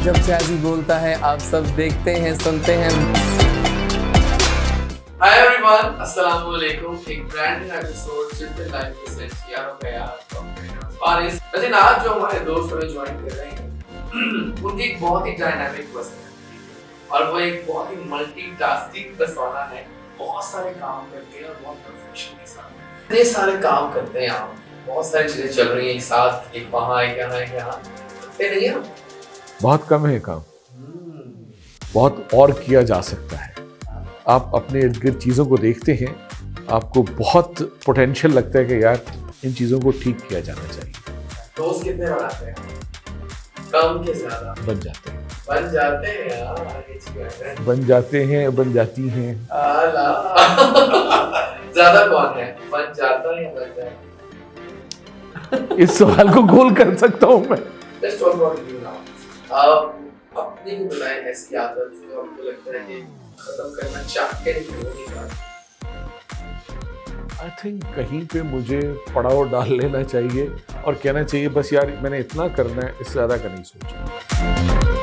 जब जैज़ी बोलता है आप सब देखते हैं सुनते हैं। हाय एवरीवन, अस्सलाम वालेकुम। एक brand new episode simple life presents यारों का यार और इस लेकिन आज जो हमारे दोस्त हमें ज्वाइन कर रहे हैं उनकी एक बहुत ही डायनामिक पर्सनालिटी है और वो एक बहुत ही मल्टीटास्किंग पर्सोना है। बहुत सारे काम करते हैं और बहुत प्रोफेशन के साथ इतने सारे काम करते हैं। आप बहुत सारी चीजें चल रही हैं एक साथ, एक वहाँ एक यहाँ एक यहाँ, नहीं है बहुत कम है काम, बहुत और किया जा सकता है। आप अपने इर्द गिर्द चीज़ों को देखते हैं, आपको बहुत पोटेंशियल लगता है कि यार इन चीज़ों को ठीक किया जाना चाहिए। दोस्त कितने बनाते हैं? कम के ज्यादा बन जाते हैं, बन जाते हैं यार, ये चीज़ है। बन जाते हैं, बन जाती हैं। आला ज्यादा कौन है, बन जाता है या बन जाता है? इस सवाल को गोल कर सकता हूँ मैं। Let's talk about you now. आप अपनी को बताएं ऐसी आदत जो आपको लगता है कि खत्म करना चाहते हैं लेकिन हो नहीं पाते। आई थिंक कहीं पे मुझे पड़ाव डाल लेना चाहिए और कहना चाहिए बस यार मैंने इतना करना है, इससे ज़्यादा का नहीं सोचा।